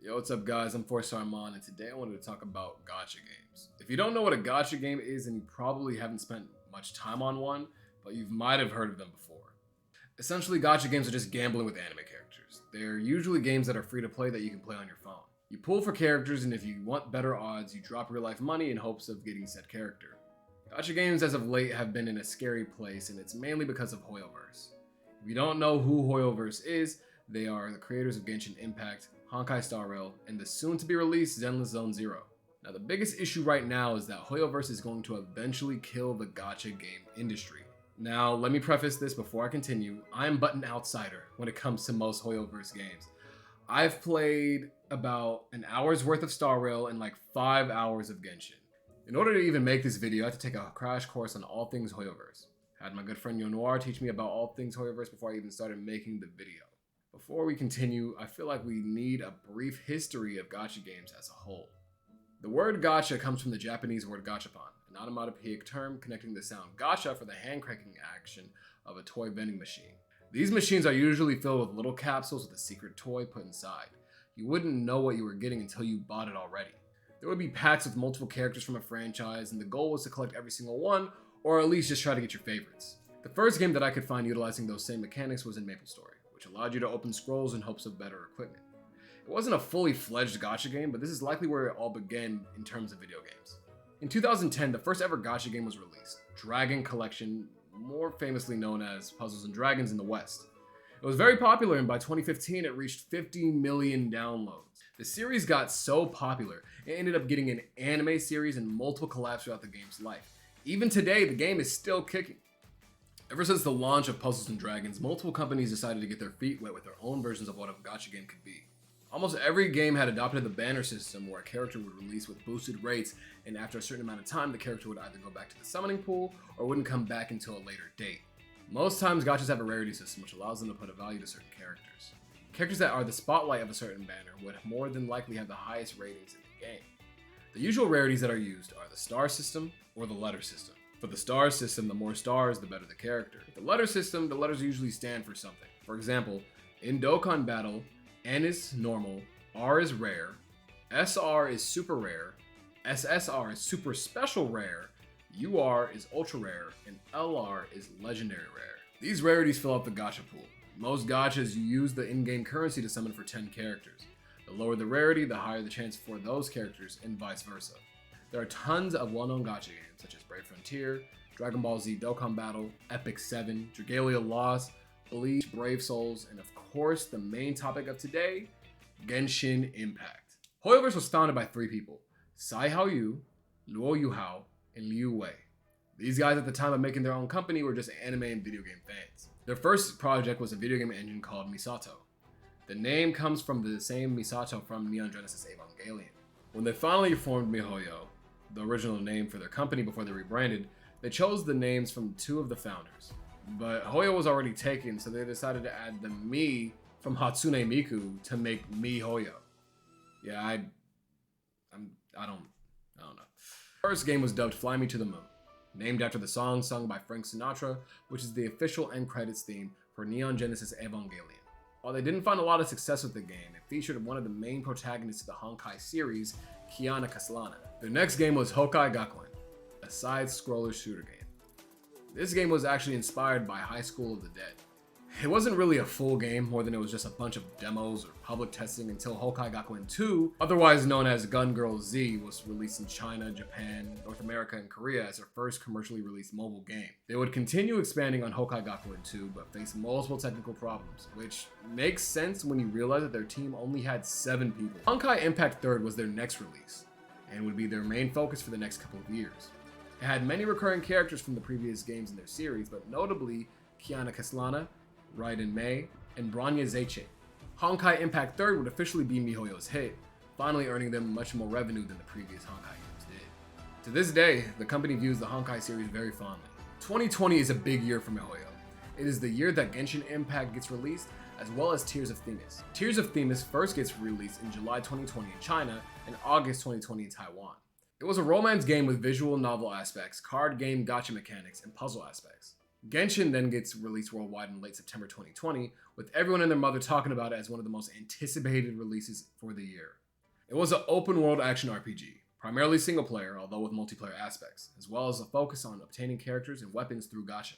Yo, what's up guys, I'm Force Armand, and today I wanted to talk about gacha games. If you don't know what a gacha game is, then you probably haven't spent much time on one, but you might have heard of them before. Essentially, gacha games are just gambling with anime characters. They're usually games that are free to play that you can play on your phone. You pull for characters, and if you want better odds, you drop real life money in hopes of getting said character. Gacha games as of late have been in a scary place, and it's mainly because of Hoyoverse. If you don't know who Hoyoverse is, they are the creators of Genshin Impact, Honkai Star Rail, and the soon-to-be-released Zenless Zone Zero. Now, the biggest issue right now is that Hoyoverse is going to eventually kill the gacha game industry. Now, let me preface this before I continue. I'm but an outsider when it comes to most Hoyoverse games. I've played about an hour's worth of Star Rail and like 5 hours of Genshin. In order to even make this video, I had to take a crash course on all things Hoyoverse. I had my good friend Yo Noir teach me about all things Hoyoverse before I even started making the video. Before we continue, I feel like we need a brief history of gacha games as a whole. The word gacha comes from the Japanese word gachapon, an onomatopoeic term connecting the sound gacha for the hand-cranking action of a toy vending machine. These machines are usually filled with little capsules with a secret toy put inside. You wouldn't know what you were getting until you bought it already. There would be packs with multiple characters from a franchise, and the goal was to collect every single one, or at least just try to get your favorites. The first game that I could find utilizing those same mechanics was in MapleStory, which allowed you to open scrolls in hopes of better equipment. It wasn't a fully fledged gacha game, but this is likely where it all began in terms of video games. In 2010, the first ever gacha game was released, Dragon Collection, more famously known as Puzzles and Dragons in the West. It was very popular, and by 2015 it reached 50 million downloads. The series got so popular, it ended up getting an anime series and multiple collabs throughout the game's life. Even today, the game is still kicking. Ever since the launch of Puzzles and Dragons, multiple companies decided to get their feet wet with their own versions of what a gacha game could be. Almost every game had adopted the banner system where a character would release with boosted rates, and after a certain amount of time, the character would either go back to the summoning pool or wouldn't come back until a later date. Most times, gachas have a rarity system which allows them to put a value to certain characters. Characters that are the spotlight of a certain banner would more than likely have the highest ratings in the game. The usual rarities that are used are the star system or the letter system. For the star system, the more stars, the better the character. With the letter system, the letters usually stand for something. For example, in Dokkan Battle, N is normal, R is rare, SR is super rare, SSR is super special rare, UR is ultra rare, and LR is legendary rare. These rarities fill up the gacha pool. Most gachas use the in-game currency to summon for 10 characters. The lower the rarity, the higher the chance for those characters, and vice versa. There are tons of well-known gacha games such as Brave Frontier, Dragon Ball Z Dokkan Battle, Epic 7, Dragalia Lost, Bleach, Brave Souls, and of course the main topic of today, Genshin Impact. Hoyoverse was founded by 3 people, Sai Haoyu, Luo Yuhao, and Liu Wei. These guys at the time of making their own company were just anime and video game fans. Their first project was a video game engine called Misato. The name comes from the same Misato from Neon Genesis Evangelion. When they finally formed Mihoyo, the original name for their company before they rebranded, they chose the names from 2 of the founders. But Hoyo was already taken, so they decided to add the Mi from Hatsune Miku to make Mihoyo. Yeah, I don't know. First game was dubbed Fly Me to the Moon, named after the song sung by Frank Sinatra, which is the official end credits theme for Neon Genesis Evangelion. While they didn't find a lot of success with the game, it featured one of the main protagonists of the Honkai series, Kiana Kaslana. Their next game was Hokai Gakuen, a side-scroller shooter game. This game was actually inspired by High School of the Dead. It wasn't really a full game, more than it was just a bunch of demos or public testing until Hokai Gakuen 2, otherwise known as Gun Girl Z, was released in China, Japan, North America, and Korea as their first commercially released mobile game. They would continue expanding on Hokai Gakuen 2, but faced multiple technical problems, which makes sense when you realize that their team only had 7 people. Honkai Impact 3rd was their next release, and would be their main focus for the next couple of years. It had many recurring characters from the previous games in their series, but notably Kiana Kaslana, Raiden Mei, and Bronya Zeiche. Honkai Impact 3rd would officially be Mihoyo's hit, finally earning them much more revenue than the previous Honkai games did. To this day, the company views the Honkai series very fondly. 2020 is a big year for Mihoyo. It is the year that Genshin Impact gets released, as well as Tears of Themis. Tears of Themis first gets released in July 2020 in China and August 2020 in Taiwan. It was a romance game with visual novel aspects, card game gacha mechanics, and puzzle aspects. Genshin then gets released worldwide in late September 2020, with everyone and their mother talking about it as one of the most anticipated releases for the year. It was an open world action RPG, primarily single player, although with multiplayer aspects, as well as a focus on obtaining characters and weapons through Gacha.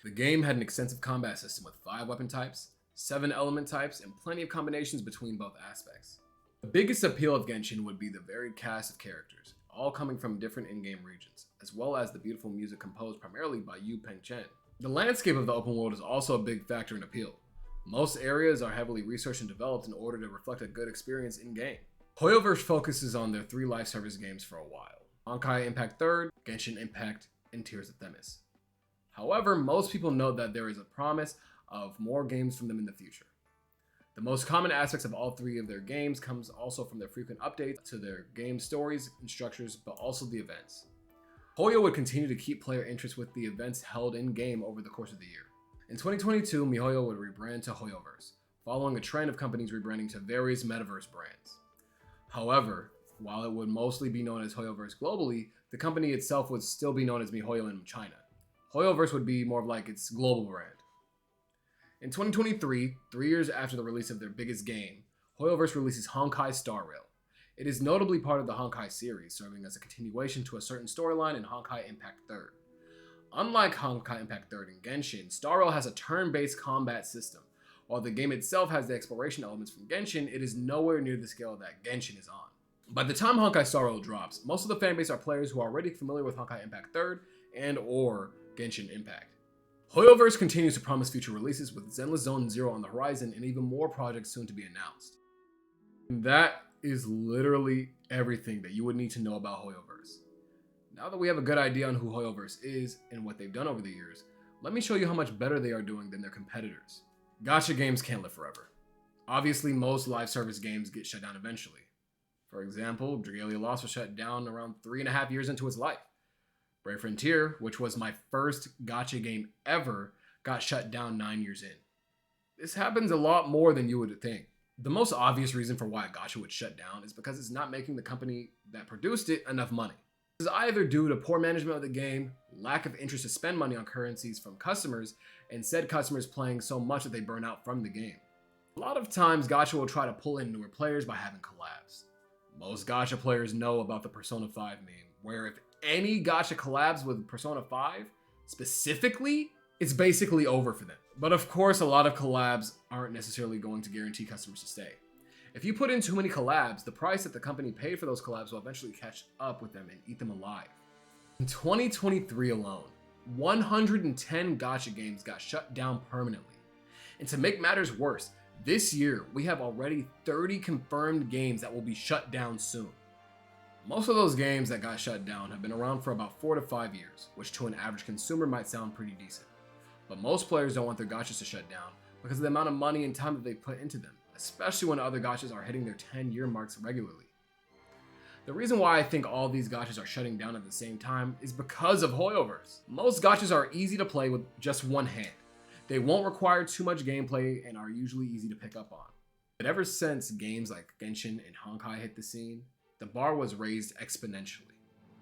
The game had an extensive combat system with 5 weapon types, 7 element types, and plenty of combinations between both aspects. The biggest appeal of Genshin would be the varied cast of characters, all coming from different in-game regions, as well as the beautiful music composed primarily by Yu Peng-chen. The landscape of the open world is also a big factor in appeal. Most areas are heavily researched and developed in order to reflect a good experience in-game. Hoyoverse focuses on their 3 live service games for a while: Honkai Impact 3rd, Genshin Impact, and Tears of Themis. However, most people note that there is a promise of more games from them in the future. The most common aspects of all 3 of their games comes also from their frequent updates to their game stories and structures, but also the events. Hoyo would continue to keep player interest with the events held in-game over the course of the year. In 2022, Mihoyo would rebrand to Hoyoverse, following a trend of companies rebranding to various metaverse brands. However, while it would mostly be known as Hoyoverse globally, the company itself would still be known as Mihoyo in China. Hoyoverse would be more of like its global brand. In 2023, 3 years after the release of their biggest game, Hoyoverse releases Honkai Star Rail. It is notably part of the Honkai series, serving as a continuation to a certain storyline in Honkai Impact 3rd. Unlike Honkai Impact 3rd and Genshin, Star Rail has a turn-based combat system. While the game itself has the exploration elements from Genshin, it is nowhere near the scale that Genshin is on. By the time Honkai Star Rail drops, most of the fanbase are players who are already familiar with Honkai Impact 3rd and or Genshin Impact. Hoyoverse continues to promise future releases with Zenless Zone Zero on the horizon and even more projects soon to be announced. And that is literally everything that you would need to know about Hoyoverse. Now that we have a good idea on who Hoyoverse is and what they've done over the years, let me show you how much better they are doing than their competitors. Gacha games can't live forever. Obviously, most live service games get shut down eventually. For example, Dragalia Lost was shut down around 3.5 years into its life. Brave Frontier, which was my first gacha game ever, got shut down 9 years in. This happens a lot more than you would think. The most obvious reason for why a gacha would shut down is because it's not making the company that produced it enough money. This is either due to poor management of the game, lack of interest to spend money on currencies from customers, and said customers playing so much that they burn out from the game. A lot of times, gacha will try to pull in newer players by having collabs. Most gacha players know about the Persona 5 meme, where if any gacha collabs with Persona 5, specifically, it's basically over for them. But of course, a lot of collabs aren't necessarily going to guarantee customers to stay. If you put in too many collabs, the price that the company paid for those collabs will eventually catch up with them and eat them alive. In 2023 alone, 110 gacha games got shut down permanently. And to make matters worse, this year we have already 30 confirmed games that will be shut down soon. Most of those games that got shut down have been around for about 4 to 5 years, which to an average consumer might sound pretty decent. But most players don't want their gachas to shut down because of the amount of money and time that they put into them, especially when other gachas are hitting their 10-year marks regularly. The reason why I think all these gachas are shutting down at the same time is because of Hoyoverse. Most gachas are easy to play with just one hand. They won't require too much gameplay and are usually easy to pick up on. But ever since games like Genshin and Honkai hit the scene, the bar was raised exponentially.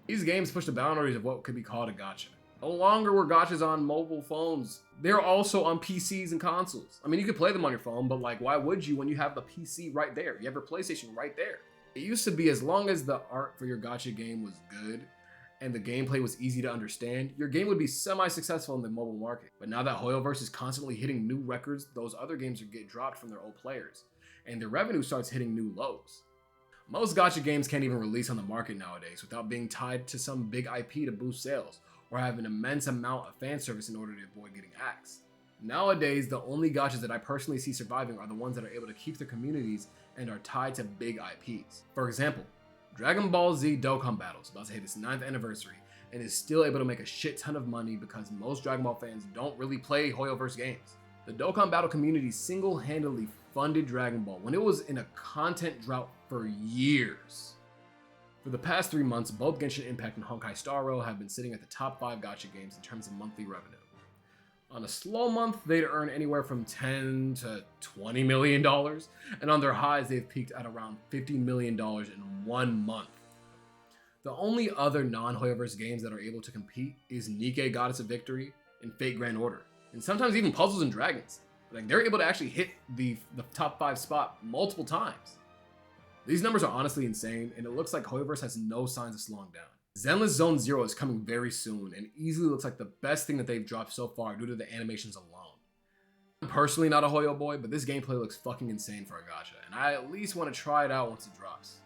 These games pushed the boundaries of what could be called a gacha. No longer were gachas on mobile phones. They're also on PCs and consoles. I mean, you could play them on your phone, but like, why would you when you have the PC right there? You have your PlayStation right there. It used to be as long as the art for your gacha game was good and the gameplay was easy to understand, your game would be semi-successful in the mobile market. But now that Hoyoverse is constantly hitting new records, those other games get dropped from their old players, and their revenue starts hitting new lows. Most gacha games can't even release on the market nowadays without being tied to some big IP to boost sales, or have an immense amount of fan service in order to avoid getting axed. Nowadays, the only gachas that I personally see surviving are the ones that are able to keep their communities and are tied to big IPs. For example, Dragon Ball Z Dokkan Battle is about to hit its 9th anniversary and is still able to make a shit ton of money because most Dragon Ball fans don't really play Hoyoverse games. The Dokkan Battle community single-handedly funded Dragon Ball when it was in a content drought for years. For the past 3 months, both Genshin Impact and Honkai Star Rail have been sitting at the top 5 gacha games in terms of monthly revenue. On a slow month, they'd earn anywhere from $10 to $20 million, and on their highs, they've peaked at around $50 million in 1 month. The only other non-Hoyoverse games that are able to compete is Nikke Goddess of Victory, in Fate Grand Order, and sometimes even Puzzles and Dragons. Like, they're able to actually hit the top 5 spot multiple times. These numbers are honestly insane, and it looks like Hoyoverse has no signs of slowing down. Zenless Zone Zero is coming very soon, and easily looks like the best thing that they've dropped so far due to the animations alone. I'm personally not a Hoyo boy, but this gameplay looks fucking insane for a gacha, and I at least want to try it out once it drops.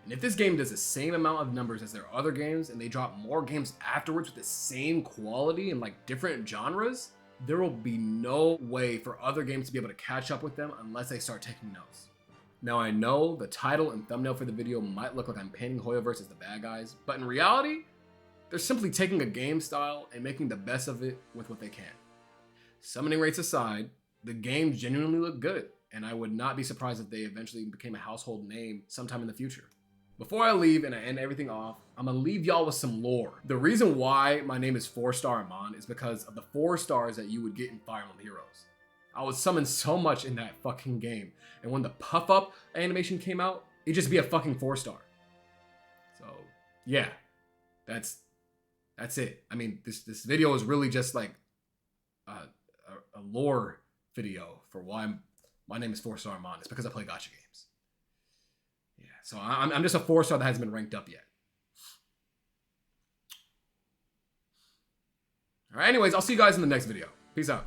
And if this game does the same amount of numbers as their other games, and they drop more games afterwards with the same quality and like different genres, there will be no way for other games to be able to catch up with them unless they start taking notes. Now I know the title and thumbnail for the video might look like I'm painting Hoyoverse as the bad guys, but in reality, they're simply taking a game style and making the best of it with what they can. Summoning rates aside, the games genuinely look good, and I would not be surprised if they eventually became a household name sometime in the future. Before I leave and I end everything off, I'm gonna leave y'all with some lore. The reason why my name is 4-star Amon is because of the 4 stars that you would get in Fire Emblem Heroes. I was summoned so much in that fucking game, and when the puff up animation came out, it'd just be a fucking 4-star. So yeah, that's it. I mean, this video is really just like a lore video for why my name is 4-star Amon. It's because I play gacha games. Yeah, so I'm just a 4-star that hasn't been ranked up yet. All right, anyways, I'll see you guys in the next video. Peace out.